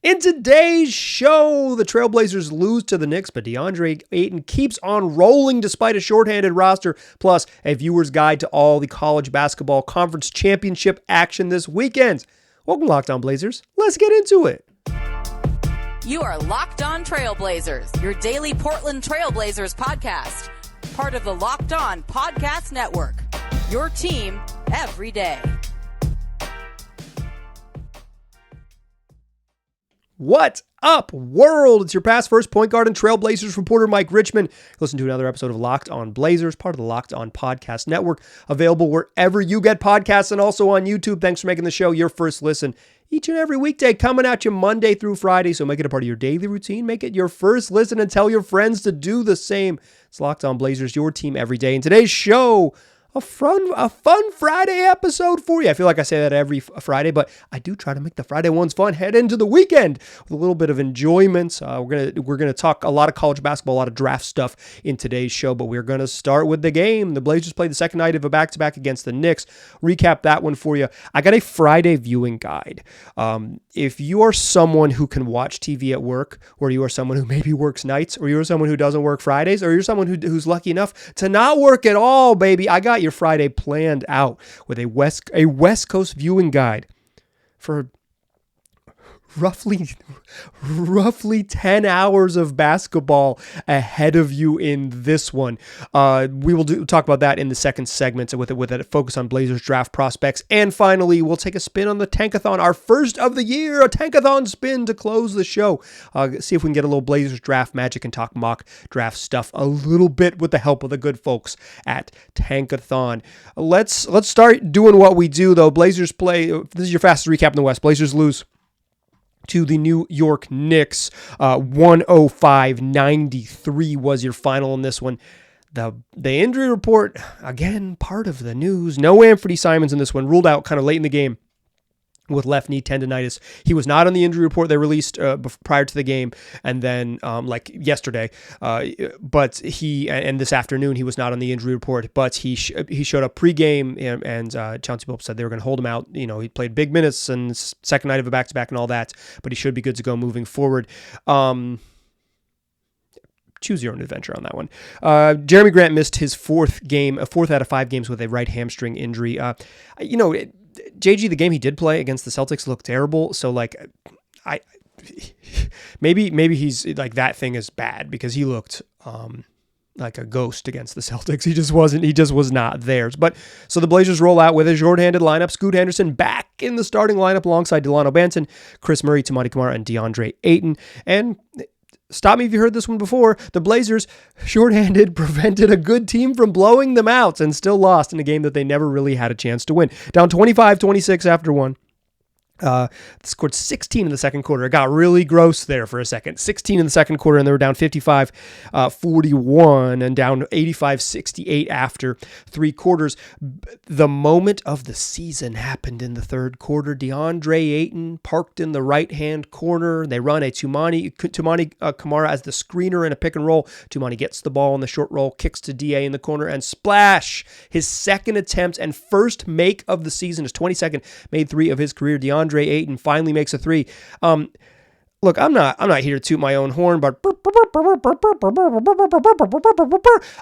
In today's show, the Trailblazers lose to the Knicks, but Deandre Ayton keeps on rolling despite a shorthanded roster, plus a viewer's guide to all the college basketball conference championship action this weekend. Welcome, Locked On Blazers. Let's get into it. You are Locked On Trailblazers, your daily Portland Trailblazers podcast. Part of the Locked On Podcast Network, your team every day. What up, world? It's your past first point guard and Trailblazers reporter, Mike Richmond. Listen to another episode of Locked On Blazers, part of the Locked On Podcast Network, available wherever you get podcasts and also on YouTube. Thanks for making the show your first listen each and every weekday, coming at you Monday through Friday. So make it a part of your daily routine. Make it your first listen and tell your friends to do the same. It's Locked On Blazers, your team every day. In today's show, a fun Friday episode for you. I feel like I say that every Friday, but I do try to make the Friday ones fun. Head into the weekend with a little bit of enjoyment. We're gonna talk a lot of college basketball, a lot of draft stuff in today's show, but we're gonna start with the game. The Blazers played the second night of a back-to-back against the Knicks. Recap that one for you. I got a Friday viewing guide. If you are someone who can watch TV at work, or you are someone who maybe works nights, or you're someone who doesn't work Fridays, or you're someone who's lucky enough to not work at all, baby, I got your Friday planned out with a West Coast viewing guide for roughly 10 hours of basketball ahead of you in this one. We will talk about that in the second segment with a focus on Blazers draft prospects. And finally, we'll take a spin on the tankathon, our first of the year, a tankathon spin to close the show. See if we can get a little Blazers draft magic and talk mock draft stuff a little bit with the help of the good folks at Tankathon. Let's start doing what we do, though. Blazers play. This is your fastest recap in the West. Blazers lose to the New York Knicks. 105-93 was your final in this one. The injury report, again, part of the news. No Anthony Simons in this one. Ruled out kind of late in the game with left knee tendonitis. He was not on the injury report they released prior to the game, and then like yesterday, but he, and this afternoon, he was not on the injury report, but he showed up pregame, and Chauncey Billups said they were going to hold him out. You know, he played big minutes and second night of a back-to-back and all that, but he should be good to go moving forward. Choose your own adventure on that one. Jeremy Grant missed his fourth out of 5 games with a right hamstring injury. JG, the game he did play against the Celtics looked terrible. So like, maybe he's like, that thing is bad because he looked like a ghost against the Celtics. He just was not theirs. But so the Blazers roll out with a short-handed lineup. Scoot Henderson back in the starting lineup alongside Delano Banton, Chris Murray, Toumani Camara, and Deandre Ayton. And stop me if you heard this one before. The Blazers, shorthanded, prevented a good team from blowing them out and still lost in a game that they never really had a chance to win. Down 25-26 after one. Scored 16 in the second quarter. It got really gross there for a second. 16 in the second quarter, and they were down 55-41 and down 85-68 after 3 quarters. The moment of the season happened in the third quarter. Deandre Ayton parked in the right-hand corner. They run a Toumani Camara as the screener in a pick and roll. Toumani gets the ball in the short roll, kicks to DA in the corner, and splash! His second attempt and first make of the season. His 22nd made 3 of his career. Deandre Ayton finally makes a 3. Look, I'm not here to toot my own horn, but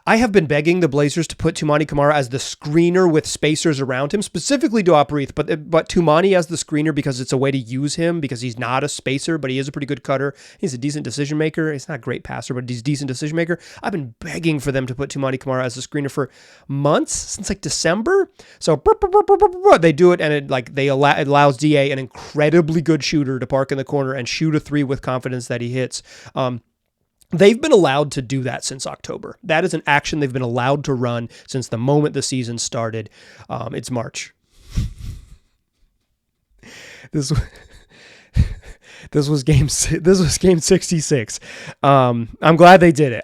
I have been begging the Blazers to put Toumani Camara as the screener with spacers around him, specifically Duapreeth, but Toumani as the screener because it's a way to use him because he's not a spacer, but he is a pretty good cutter. He's a decent decision maker. He's not a great passer, but he's a decent decision maker. I've been begging for them to put Toumani Camara as the screener for months, since like December. So they do it, and it allows DA, an incredibly good shooter, to park in the corner and shoot a 3 with confidence that he hits. They've been allowed to do that since October. That is an action they've been allowed to run since the moment the season started. It's March. This was game 66. I'm glad they did it.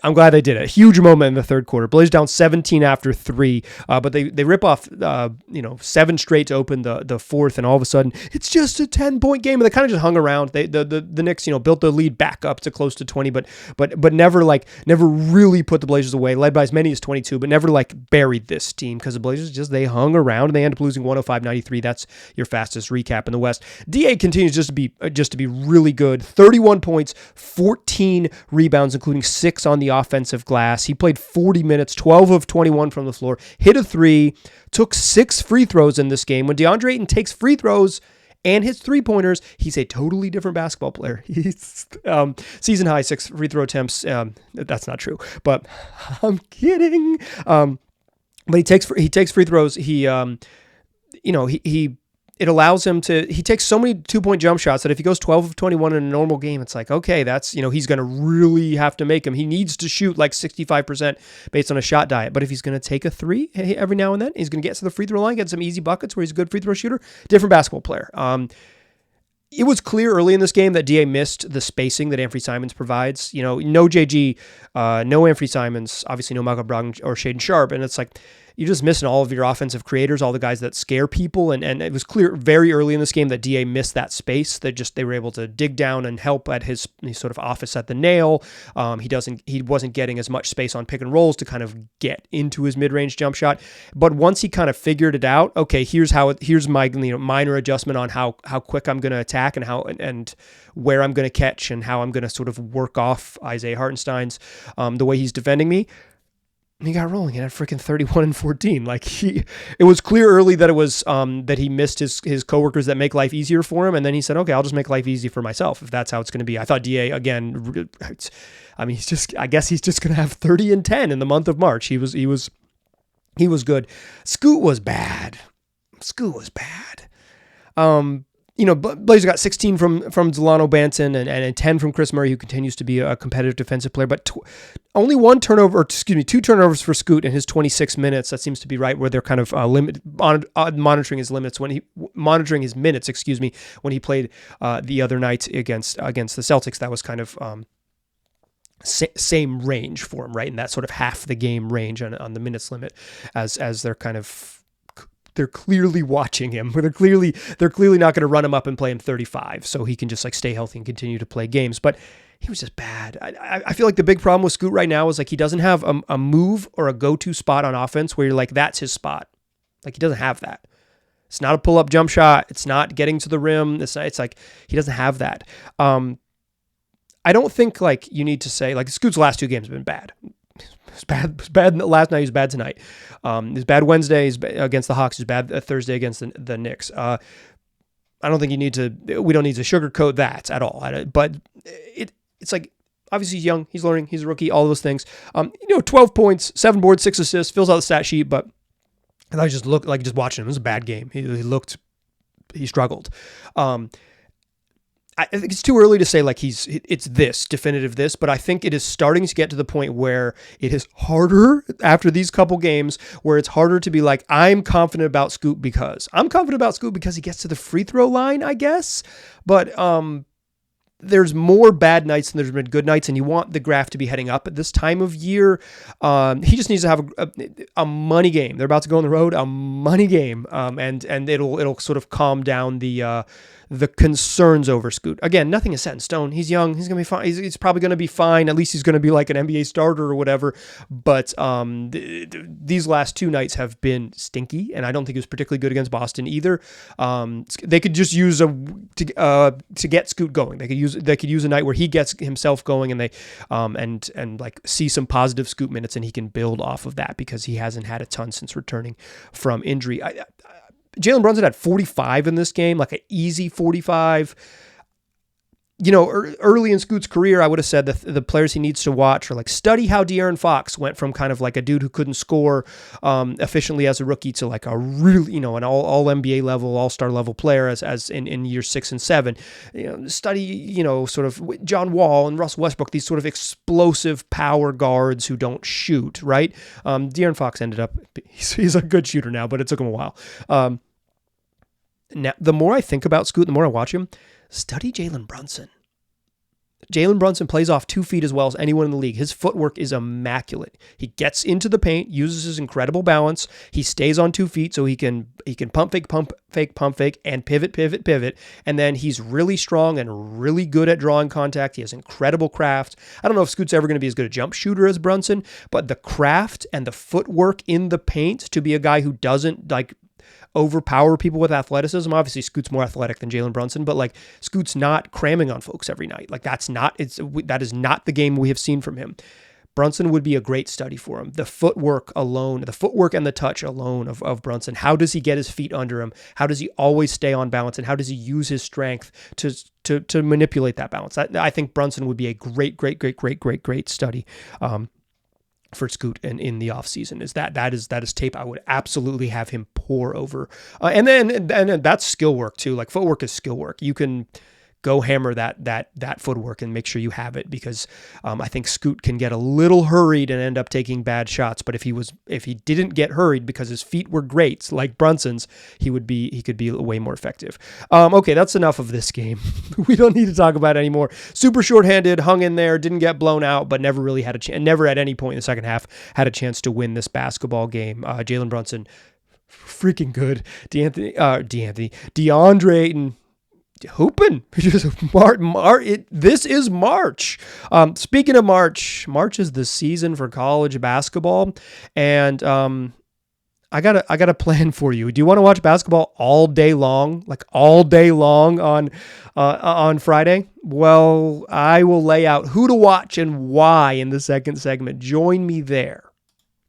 Huge moment in the third quarter. Blazers down 17 after 3, but they rip off 7 straight to open the fourth, and all of a sudden it's just a 10-point game, and they kind of just hung around. The Knicks built the lead back up to close to 20, but never really put the Blazers away. Led by as many as 22, but never buried this team because the Blazers they hung around and they ended up losing 105-93. That's your fastest recap in the West. DA continues just to be really really good. 31 points, 14 rebounds, including 6 on the offensive glass. He played 40 minutes, 12 of 21 from the floor, hit a 3, took 6 free throws in this game. When Deandre Ayton takes free throws and hits 3-pointers, he's a totally different basketball player. He's season high 6 free throw attempts. That's not true, but I'm kidding. But he takes free throws. It allows him to, he takes so many 2-point jump shots that if he goes 12 of 21 in a normal game, it's like, okay, that's, he's going to really have to make them. He needs to shoot like 65% based on a shot diet. But if he's going to take a 3 every now and then, he's going to get to the free throw line, get some easy buckets where he's a good free throw shooter, different basketball player. It was clear early in this game that DA missed the spacing that Anthony Simons provides. No JG, no Anthony Simons, obviously no Malcolm Brogdon or Shaden Sharp. And it's like, you're just missing all of your offensive creators, all the guys that scare people. And it was clear very early in this game that DA missed that space. They were able to dig down and help at his sort of office at the nail. He wasn't getting as much space on pick and rolls to kind of get into his mid-range jump shot. But once he kind of figured it out, okay, here's my minor adjustment on how quick I'm going to attack and where I'm going to catch and how I'm going to sort of work off Isaiah Hartenstein's the way he's defending me. He got rolling and had freaking 31 and 14. It was clear early that it was that he missed his coworkers that make life easier for him, and then he said, "Okay, I'll just make life easy for myself if that's how it's going to be." I thought DA again. I guess he's just going to have 30 and 10 in the month of March. He was good. Scoot was bad. Blazers got 16 from Delano Banton and 10 from Chris Murray, who continues to be a competitive defensive player, but only 2 turnovers for Scoot in his 26 minutes. That seems to be right where they're kind of monitoring his minutes when he played the other night against the Celtics. That was kind of same range for him, right? In that sort of half the game range on the minutes limit as they're kind of. They're clearly watching him. They're clearly not going to run him up and play him 35 so he can just stay healthy and continue to play games. But he was just bad. I feel like the big problem with Scoot right now is he doesn't have a move or a go-to spot on offense where you're that's his spot. He doesn't have that. It's not a pull-up jump shot. It's not getting to the rim. It's he doesn't have that. I don't think you need to say Scoot's last 2 games have been bad. It's bad last night. He was bad tonight. He was bad Wednesday against the Hawks. He was bad Thursday against the Knicks. I don't think we don't need to sugarcoat that at all. But it's obviously he's young. He's learning. He's a rookie. All those things. 12 points, 7 boards, 6 assists, fills out the stat sheet. But I thought just looked just watching him. It was a bad game. He struggled. I think it's too early to say it's this definitive this, but I think it is starting to get to the point where it is harder after these couple games where it's harder to be I'm confident about Scoot because he gets to the free throw line, I guess. But there's more bad nights than there's been good nights, and you want the graph to be heading up at this time of year. He just needs to have a money game. They're about to go on the road, a money game, and it'll sort of calm down the concerns over Scoot. Again, nothing is set in stone. He's young. He's going to be fine. He's probably going to be fine. At least he's going to be an NBA starter or whatever. But these last 2 nights have been stinky, and I don't think he was particularly good against Boston either. They could just use to get Scoot going. They could use a night where he gets himself going, and they see some positive Scoot minutes, and he can build off of that because he hasn't had a ton since returning from injury. Jalen Brunson had 45 in this game, an easy 45. Early in Scoot's career, I would have said that the players he needs to watch are study how De'Aaron Fox went from kind of a dude who couldn't score efficiently as a rookie to a really, an all NBA level, all-star level player as in years 6 and 7. Study, sort of John Wall and Russell Westbrook, these sort of explosive power guards who don't shoot, right? De'Aaron Fox ended up, he's a good shooter now, but it took him a while. Now, the more I think about Scoot, the more I watch him, study Jalen Brunson. Jalen Brunson plays off 2 feet as well as anyone in the league. His footwork is immaculate. He gets into the paint, uses his incredible balance. He stays on 2 feet so he can pump fake, and pivot. And then he's really strong and really good at drawing contact. He has incredible craft. I don't know if Scoot's ever going to be as good a jump shooter as Brunson, but the craft and the footwork in the paint to be a guy who doesn't overpower people with athleticism. Obviously, Scoot's more athletic than Jalen Brunson, but like Scoot's not cramming on folks every night. Like that is not the game we have seen from him. Brunson would be a great study for him. The footwork and the touch alone of Brunson. How does he get his feet under him? How does he always stay on balance? And how does he use his strength to manipulate that balance? I think Brunson would be a great study for Scoot in the offseason. That is tape I would absolutely have him pour over. And then that's skill work too. Like footwork is skill work. You can go hammer that footwork and make sure you have it, because I think Scoot can get a little hurried and end up taking bad shots. But if he didn't get hurried because his feet were great, like Brunson's, he could be way more effective. Okay, that's enough of this game. We don't need to talk about it anymore. Super shorthanded, hung in there, didn't get blown out, but never really had a chance. Never at any point in the second half had a chance to win this basketball game. Jalen Brunson, freaking good. Deandre Ayton, hooping. This is March. Speaking of March is the season for college basketball, and I got a plan for you. Do you want to watch basketball all day long, like all day long on Friday? Well, I will lay out who to watch and why in the second segment. Join me there.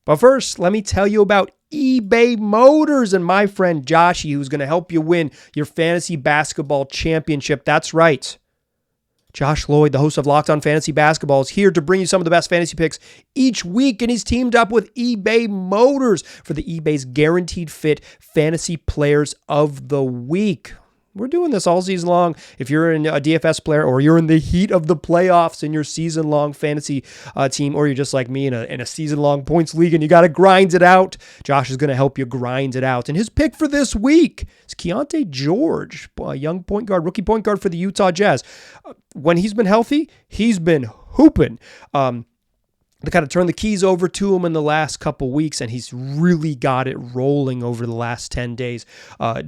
But first, let me tell you about eBay Motors and my friend Joshy, who's going to help you win your fantasy basketball championship. That's right. Josh Lloyd, the host of Locked On Fantasy Basketball, is here to bring you some of the best fantasy picks each week, and he's teamed up with eBay Motors for the eBay's Guaranteed Fit Fantasy Players of the Week. We're doing this all season long. If you're a DFS player, or you're in the heat of the playoffs in your season-long fantasy team, or you're just like me in a season-long points league and you got to grind it out, Josh is going to help you grind it out. And his pick for this week is Keontae George, a young rookie point guard for the Utah Jazz. When he's been healthy, he's been hooping. They kind of turned the keys over to him in the last couple weeks, and he's really got it rolling over the last 10 days.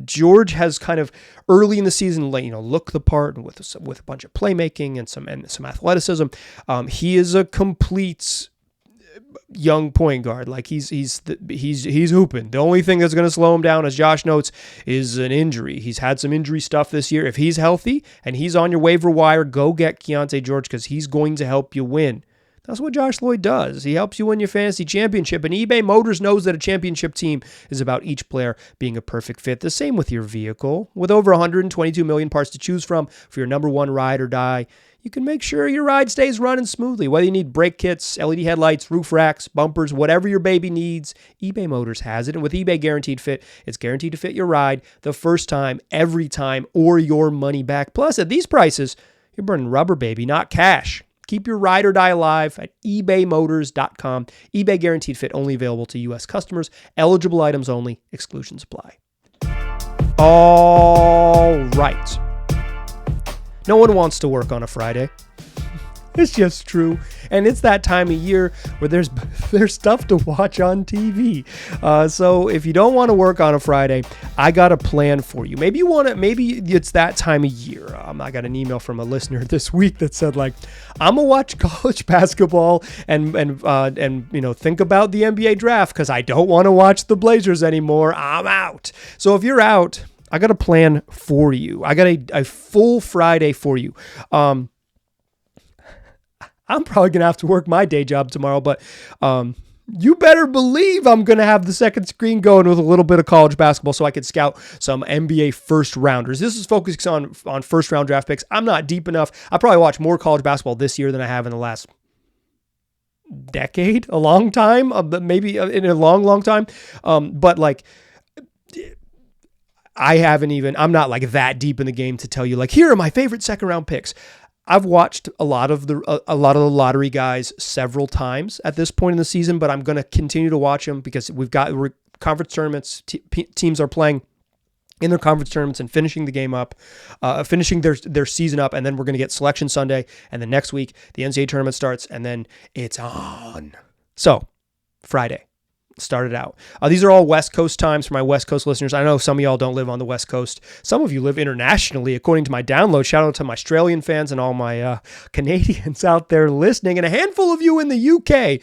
George has kind of early in the season, looked the part with a bunch of playmaking and some athleticism. He is a complete young point guard. Like he's hooping. The only thing that's going to slow him down, as Josh notes, is an injury. He's had some injury stuff this year. If he's healthy and he's on your waiver wire, go get Keontae George, because he's going to help you win. That's what Josh Lloyd does. He helps you win your fantasy championship, and eBay Motors knows that a championship team is about each player being a perfect fit. The same with your vehicle. With over 122 million parts to choose from for your number one ride or die, you can make sure your ride stays running smoothly. Whether you need brake kits, LED headlights, roof racks, bumpers, whatever your baby needs, eBay Motors has it. And with eBay Guaranteed Fit, it's guaranteed to fit your ride the first time, every time, or your money back. Plus, at these prices, you're burning rubber, baby, not cash. Keep your ride or die alive at ebaymotors.com. eBay Guaranteed Fit only available to U.S. customers. Eligible items only. Exclusions apply. All right. No one wants to work on a Friday. It's just true. And it's that time of year where there's stuff to watch on TV. So if you don't want to work on a Friday, I got a plan for you. Maybe it's that time of year. I got an email from a listener this week that said, like, I'm gonna watch college basketball and think about the NBA draft because I don't want to watch the Blazers anymore. I'm out. So if you're out, I got a plan for you. I got a full Friday for you. I'm probably going to have to work my day job tomorrow, but you better believe I'm going to have the second screen going with a little bit of college basketball so I could scout some NBA first rounders. This is focused on first round draft picks. I'm not deep enough. I probably watched more college basketball this year than I have in the last decade, a long time, maybe in a long time. But like, I'm not like that deep in the game to tell you like, here are my favorite second round picks. I've watched a lot of the lottery guys several times at this point in the season, but I'm going to continue to watch them because we've got conference tournaments. Teams are playing in their conference tournaments and finishing the game up, finishing their season up, and then we're going to get Selection Sunday, and then next week the NCAA Tournament starts, and then it's on. So Friday. Started out. These are all West Coast times for my West Coast listeners. I know some of y'all don't live on the West Coast. Some of you live internationally, according to my download. Shout out to my Australian fans and all my Canadians out there listening, and a handful of you in the UK.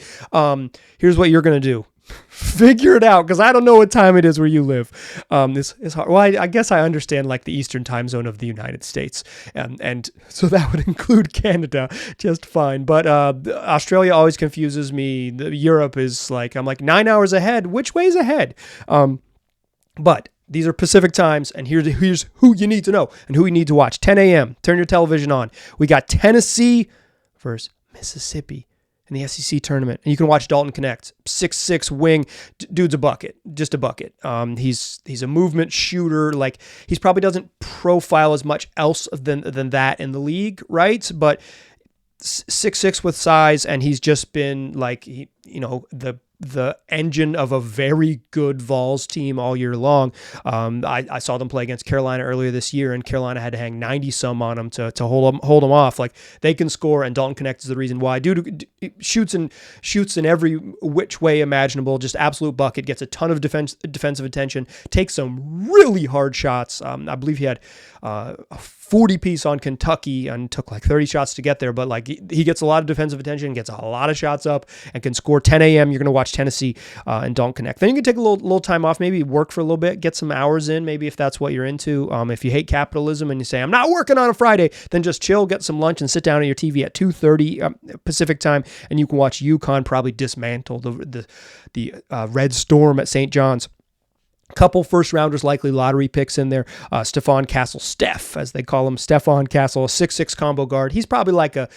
Here's what you're going to do. Figure it out, because I don't know what time it is where you live. This is hard. Well, I guess I understand like the Eastern time zone of the United States, and so that would include Canada just fine. But Australia always confuses me. Europe is like, I'm like 9 hours ahead. Which way's ahead? But these are Pacific times, and here's who you need to know and who you need to watch. 10 a.m. Turn your television on. We got Tennessee versus Mississippi in the SEC tournament. And you can watch Dalton Connect. 6'6" wing. Dude's a bucket. Just a bucket. He's a movement shooter. Like, he probably doesn't profile as much else than that in the league, right? But 6'6" with size, and he's just been like, the engine of a very good Vols team all year long. I saw them play against Carolina earlier this year, and Carolina had to hang 90-some on them to hold them off. Like, they can score, and Dalton Connect is the reason why. Dude shoots in every which way imaginable, just absolute bucket, gets a ton of defensive attention, takes some really hard shots. I believe he had a 40-piece on Kentucky and took like 30 shots to get there, but like he gets a lot of defensive attention, gets a lot of shots up, and can score. 10 a.m. You're going to watch Tennessee and Dalton Connect. Then you can take a little time off, maybe work for a little bit, get some hours in, maybe if that's what you're into. If you hate capitalism and you say, I'm not working on a Friday, then just chill, get some lunch, and sit down at your TV at 2:30 Pacific time, and you can watch UConn probably dismantle the Red Storm at St. John's. Couple first rounders, likely lottery picks in there. Stephon Castle, Steph, as they call him. Stephon Castle, a 6'6" combo guard. He's probably like a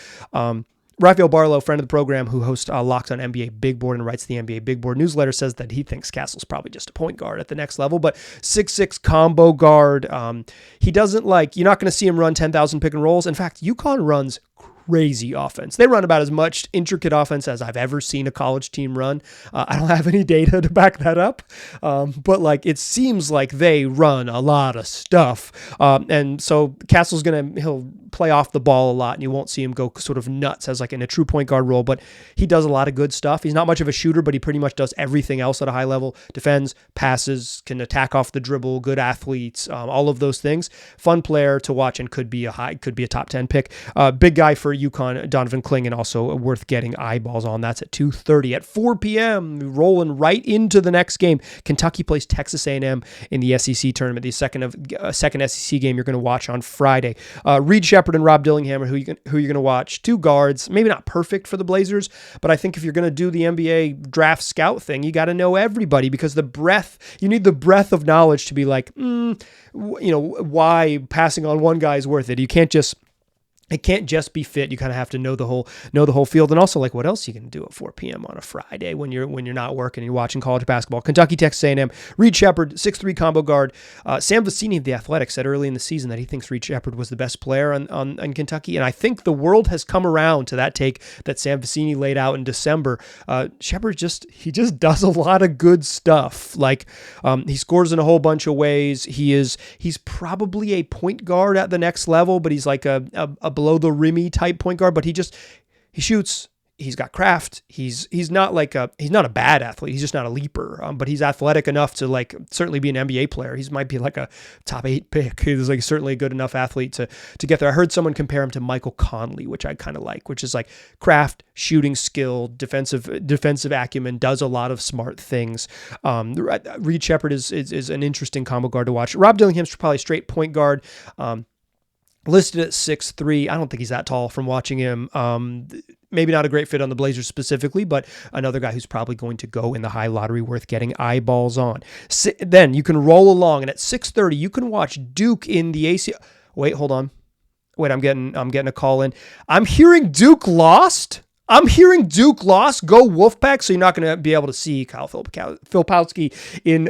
Raphael Barlow, friend of the program, who hosts Locked on NBA Big Board and writes the NBA Big Board newsletter, says that he thinks Castle's probably just a point guard at the next level, but 6'6" combo guard. He doesn't you're not going to see him run 10,000 pick and rolls. In fact, UConn runs crazy offense. They run about as much intricate offense as I've ever seen a college team run. I don't have any data to back that up, but it seems like they run a lot of stuff. And so Castle's he'll play off the ball a lot, and you won't see him go sort of nuts as in a true point guard role, but he does a lot of good stuff. He's not much of a shooter, but he pretty much does everything else at a high level. Defends, passes, can attack off the dribble, good athletes, all of those things. Fun player to watch, and could be a top 10 pick. Big guy for UConn, Donovan Clingan, also worth getting eyeballs on. That's at 2:30. At 4 p.m., rolling right into the next game. Kentucky plays Texas A&M in the SEC tournament, the second SEC game you're going to watch on Friday. Reed Shepherd and Rob Dillingham are who you're going to watch. Two guards, maybe not perfect for the Blazers, but I think if you're going to do the NBA draft scout thing, you got to know everybody, because you need the breadth of knowledge to be like, why passing on one guy is worth it. It can't just be fit. You kind of have to know the whole field, and also what else are you going to do at 4 p.m. on a Friday when you're not working and you're watching college basketball. Kentucky, Texas A&M. Reed Shepherd, 6'3" combo guard. Sam Vecini of the Athletic said early in the season that he thinks Reed Shepherd was the best player on Kentucky, and I think the world has come around to that take that Sam Vecini laid out in December. Shepherd just does a lot of good stuff. He scores in a whole bunch of ways. He's probably a point guard at the next level, but he's like a below the rimmy type point guard, but he shoots. He's got craft. He's not a bad athlete. He's just not a leaper. But he's athletic enough to certainly be an NBA player. He might be a top 8 pick. He's certainly a good enough athlete to get there. I heard someone compare him to Michael Conley, which I kind of like, which is craft, shooting skill, defensive acumen, does a lot of smart things. Reed Shepherd is an interesting combo guard to watch. Rob Dillingham's probably straight point guard. Listed at 6'3". I don't think he's that tall from watching him. Maybe not a great fit on the Blazers specifically, but another guy who's probably going to go in the high lottery, worth getting eyeballs on. Then you can roll along, and at 6:30 you can watch Duke in the AC. Wait, hold on. Wait, I'm getting a call in. I'm hearing Duke lost. Go Wolfpack. So you're not going to be able to see Kyle Filipowski in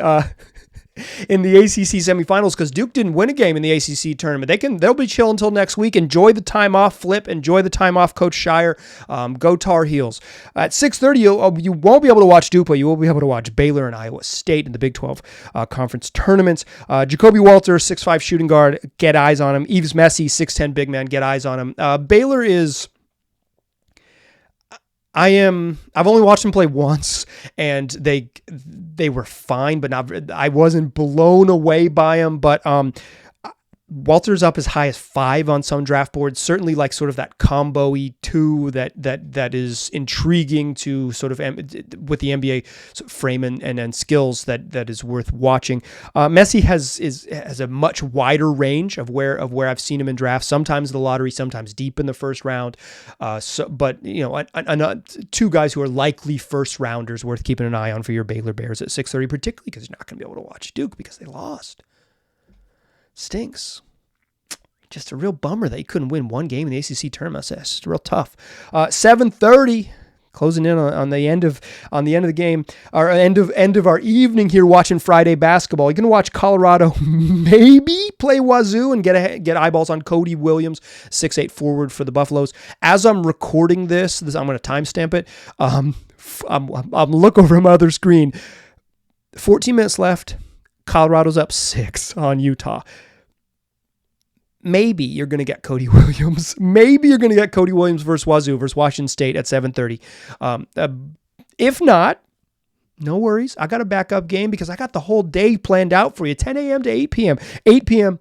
the ACC semifinals, because Duke didn't win a game in the ACC tournament. They'll be chill until next week. Enjoy the time off, Flip. Enjoy the time off, Coach Shire. Go Tar Heels. At 6:30, you won't be able to watch Duke, but you will be able to watch Baylor and Iowa State in the Big 12 conference tournaments. Jacoby Walter, 6'5" shooting guard. Get eyes on him. Yves Messi, 6'10" big man. Get eyes on him. Baylor is... I've only watched them play once, and they were fine, but I wasn't blown away by them. But Walter's up as high as 5 on some draft boards. Certainly like sort of that combo-y 2 that is intriguing to sort of with the NBA frame and skills that is worth watching. Messi has a much wider range of where I've seen him in drafts. Sometimes the lottery, sometimes deep in the first round. But 2 guys who are likely first rounders worth keeping an eye on for your Baylor Bears at 6:30, particularly because you're not going to be able to watch Duke because they lost. Stinks. Just a real bummer that you couldn't win one game in the ACC tournament. It's real tough. 7:30, closing in on the end of the game, or end of our evening here, watching Friday basketball. You're gonna watch Colorado maybe play Wazoo and get eyeballs on Cody Williams, 6'8" forward for the Buffaloes. As I'm recording this I'm gonna timestamp it. I'm look over my other screen. 14 minutes left. Colorado's up 6 on Utah. Maybe you're going to get Cody Williams. Maybe you're going to get Cody Williams versus Wazoo versus Washington State at 7:30. If not, no worries. I got a backup game because I got the whole day planned out for you. 10 a.m. to 8 p.m. 8 p.m.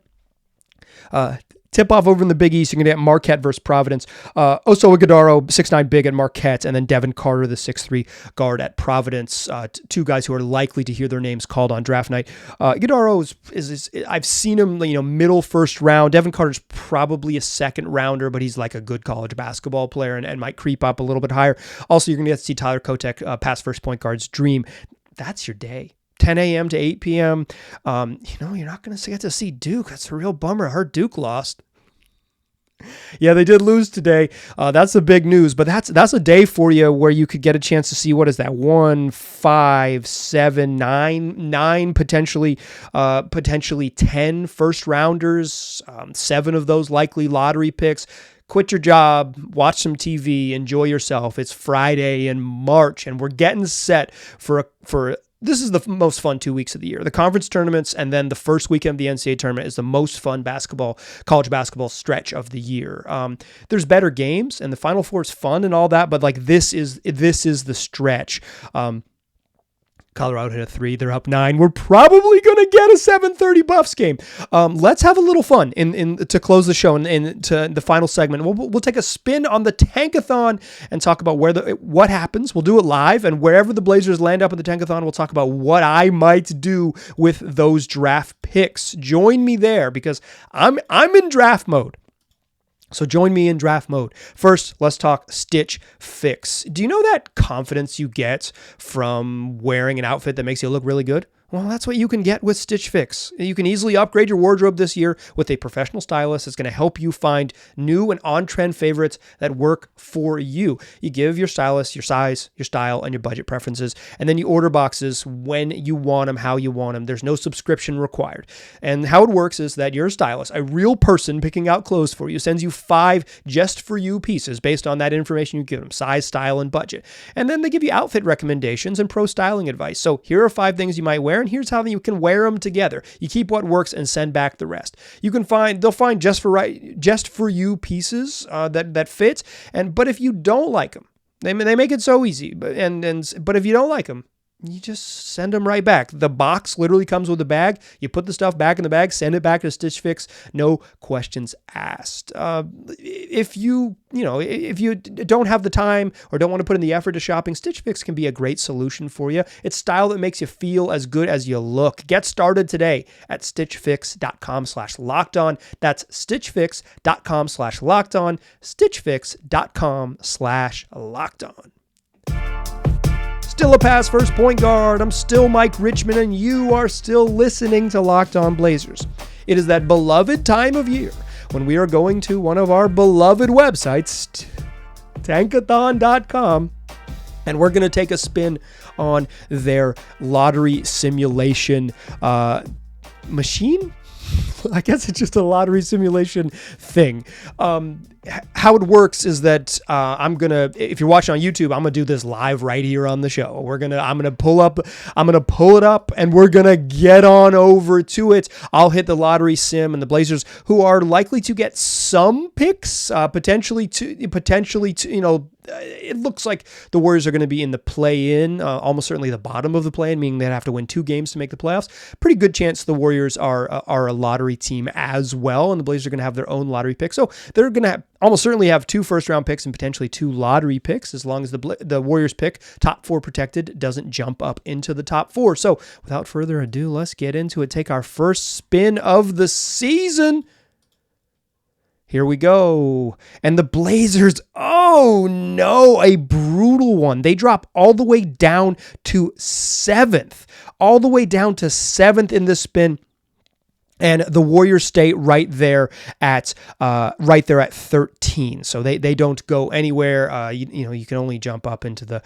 Tip-off over in the Big East. You're going to get Marquette versus Providence. Oso Ighodaro, 6'9" big at Marquette, and then Devin Carter, the 6'3" guard at Providence. 2 guys who are likely to hear their names called on draft night. Ighodaro is I've seen him, middle first round. Devin Carter's probably a second rounder, but he's like a good college basketball player and might creep up a little bit higher. Also, you're going to get to see Tyler Kotek, past first point guard's dream. That's your day. 10 a.m. to 8 p.m. You're not going to get to see Duke. That's a real bummer. I heard Duke lost. Yeah, they did lose today. That's the big news, but that's a day for you where you could get a chance to see, what is that? 1, 5, 7, 9, potentially 10 first rounders, 7 of those likely lottery picks. Quit your job, watch some TV, enjoy yourself. It's Friday in March, and we're getting set for this is the most fun 2 weeks of the year. The conference tournaments and then the first weekend of the NCAA tournament is the most fun college basketball stretch of the year. There's better games and the Final Four is fun and all that, but this is the stretch. Colorado hit a 3. They're up 9. We're probably going to get a 7:30 Buffs game. Let's have a little fun to close the show and to the final segment. We'll take a spin on the tankathon and talk about what happens. We'll do it live, and wherever the Blazers land up in the tankathon, we'll talk about what I might do with those draft picks. Join me there because I'm in draft mode. So join me in draft mode. First, let's talk Stitch Fix. Do you know that confidence you get from wearing an outfit that makes you look really good? Well, that's what you can get with Stitch Fix. You can easily upgrade your wardrobe this year with a professional stylist that's going to help you find new and on-trend favorites that work for you. You give your stylist your size, your style, and your budget preferences, and then you order boxes when you want them, how you want them. There's no subscription required. And how it works is that your stylist, a real person picking out clothes for you, sends you 5 just for you pieces based on that information you give them, size, style, and budget. And then they give you outfit recommendations and pro styling advice. So here are 5 things you might wear, and here's how you can wear them together. You keep what works and send back the rest. They'll find just for you pieces that fit. But if you don't like them, they make it so easy. But if you don't like them, you just send them right back. The box literally comes with a bag. You put the stuff back in the bag, send it back to Stitch Fix. No questions asked. If you don't have the time or don't want to put in the effort to shopping, Stitch Fix can be a great solution for you. It's style that makes you feel as good as you look. Get started today at stitchfix.com/lockedon. That's stitchfix.com/lockedon. stitchfix.com/lockedon. Still a pass first point guard. I'm still Mike Richmond, and you are still listening to Locked On Blazers. It is that beloved time of year when we are going to one of our beloved websites, tankathon.com, and we're going to take a spin on their lottery simulation machine. I guess it's just a lottery simulation thing. How it works is that if you're watching on YouTube, I'm gonna do this live right here on the show. I'm gonna pull it up, and we're gonna get on over to it. I'll hit the lottery sim, and the Blazers, who are likely to get some picks, potentially, it looks like the Warriors are going to be in the play-in, almost certainly the bottom of the play-in, meaning they'd have to win 2 games to make the playoffs. Pretty good chance the Warriors are a lottery team as well, and the Blazers are going to have their own lottery pick. So they're going to almost certainly have 2 first-round picks and potentially 2 lottery picks, as long as the Warriors pick, top 4 protected, doesn't jump up into the top 4. So without further ado, let's get into it. Take our first spin of the season. Here we go. And the Blazers, oh no, a brutal one. They drop all the way down to 7th. All the way down to 7th in this spin. And the Warriors stay right there at 13. So they don't go anywhere. You can only jump up into the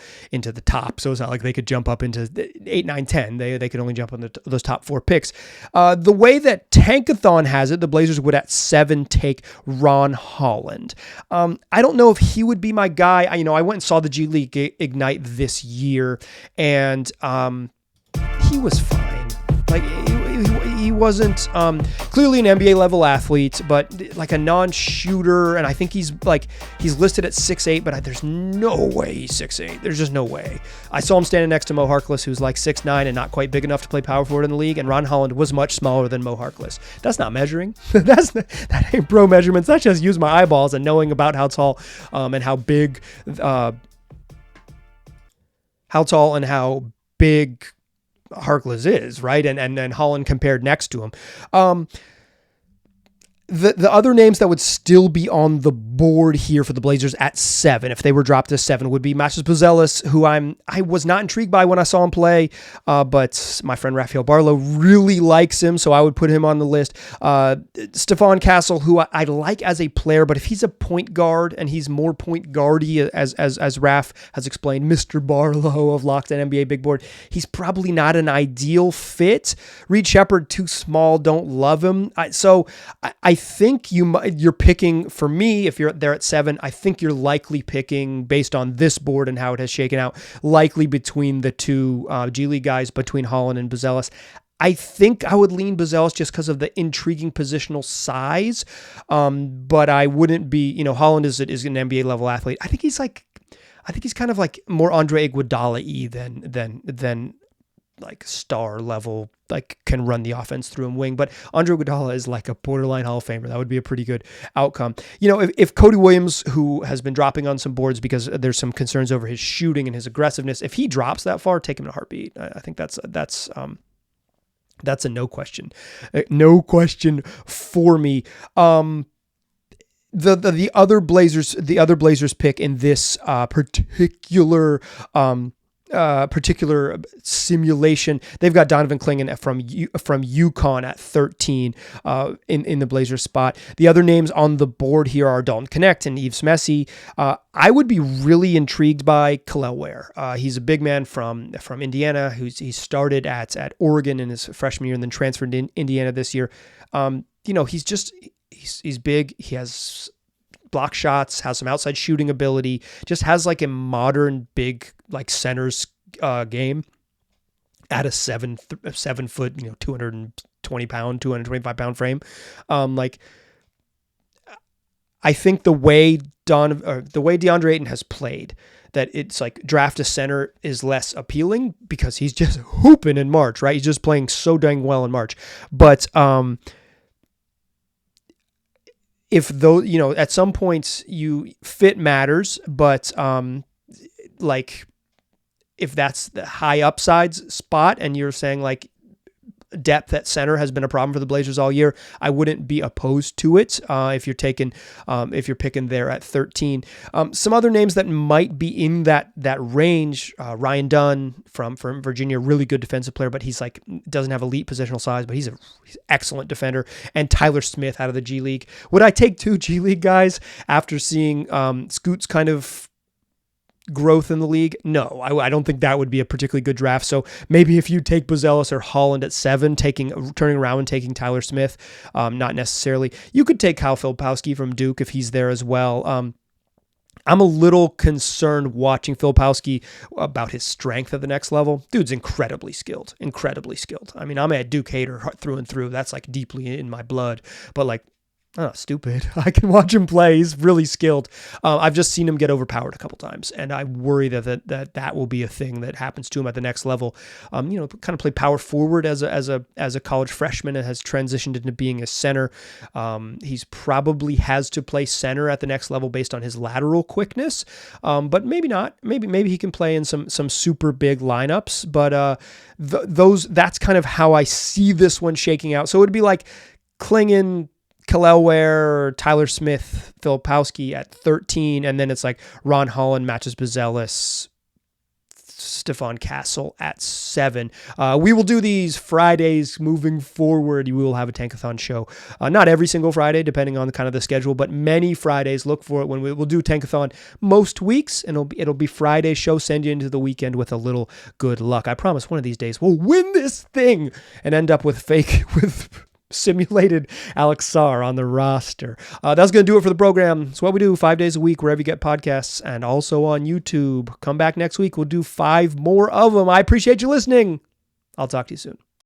top. So it's not like they could jump up into 8, 9, 10. They could only jump on those top 4 picks. The way that Tankathon has it, the Blazers would at 7 take Ron Holland. I don't know if he would be my guy. I went and saw the G League Ignite this year, and he was fine. Like he wasn't clearly an NBA level athlete, but like a non-shooter. And I think he's listed at 6'8", but there's no way he's 6'8". There's just no way. I saw him standing next to Mo Harkless, who's like 6'9" and not quite big enough to play power forward in the league. And Ron Holland was much smaller than Mo Harkless. That's not measuring. That ain't pro measurements. That's just use my eyeballs and knowing about how tall and how big, Harkless is, right? And then Holland compared next to him. The other names that would still be on the board here for the Blazers at 7, if they were dropped to 7, would be Masters Buzelis, who I was not intrigued by when I saw him play, but my friend Rafael Barlow really likes him, so I would put him on the list. Stephon Castle, who I like as a player, but if he's a point guard and he's more point guardy, as Raf has explained, Mr. Barlow of Locked On NBA Big Board, he's probably not an ideal fit. Reed Shepherd, too small, don't love him. I think you're picking, for me, if you're there at 7, I think you're likely picking, based on this board and how it has shaken out, likely between the 2 G League guys, between Holland and Buzelis. I think I would lean Buzelis just because of the intriguing positional size, but I wouldn't be, Holland is an NBA level athlete. I think he's kind of like more Andre Iguodala-y than like star level, like can run the offense through and wing. But Andre Iguodala is like a borderline Hall of Famer. That would be a pretty good outcome. If Cody Williams, who has been dropping on some boards because there's some concerns over his shooting and his aggressiveness, if he drops that far, take him in a heartbeat. I think that's a no question for me. The other Blazers pick in this particular simulation, they've got Donovan Clingan from UConn at 13 in the Blazers spot. The other names on the board here are Dalton Knecht and Yves Messi. I would be really intrigued by Kel'el Ware. He's a big man from Indiana he started at Oregon in his freshman year and then transferred to Indiana this year. He's big. He has block shots, has some outside shooting ability, just has like a modern big like center's game at a 7 foot, 225 pound frame. I think the way Deandre Ayton has played, that it's like draft a center is less appealing because he's just hooping in March, right? He's just playing so dang well in March. But if though, at some points fit matters, but if that's the high upsides spot and you're saying like depth at center has been a problem for the Blazers all year, I wouldn't be opposed to it. If you're picking there at 13, some other names that might be in that range, Ryan Dunn from Virginia, really good defensive player, but he's like, doesn't have elite positional size, but he's excellent defender. And Tyler Smith out of the G League. Would I take 2 G League guys after seeing Scoot's kind of growth in the league? No, I don't think that would be a particularly good draft. So maybe if you take Buzelis or Holland at 7, turning around and taking Tyler Smith, not necessarily. You could take Kyle Filipowski from Duke if he's there as well. I'm a little concerned watching Filipowski about his strength at the next level. Dude's incredibly skilled. I mean, I'm a Duke hater through and through. That's like deeply in my blood, but like, Oh, stupid. I can watch him play. He's really skilled. I've just seen him get overpowered a couple times, and I worry that will be a thing that happens to him at the next level. Kind of play power forward as a college freshman and has transitioned into being a center. He's probably has to play center at the next level based on his lateral quickness, but maybe not. Maybe he can play in some super big lineups. But that's kind of how I see this one shaking out. So it would be like Klingon, Kel'el Ware, Tyler Smith, Filipowski at 13, and then it's like Ron Holland, Matches Bezelis, Stephon Castle at 7. We will do these Fridays moving forward. We will have a Tankathon show. Not every single Friday, depending on the kind of the schedule, but many Fridays. Look for it when we'll do Tankathon most weeks, and it'll be Friday show. Send you into the weekend with a little good luck. I promise one of these days we'll win this thing and end up with simulated Alex Sarr on the roster. That's going to do it for the program. It's what we do 5 days a week, wherever you get podcasts, and also on YouTube. Come back next week. We'll do 5 more of them. I appreciate you listening. I'll talk to you soon.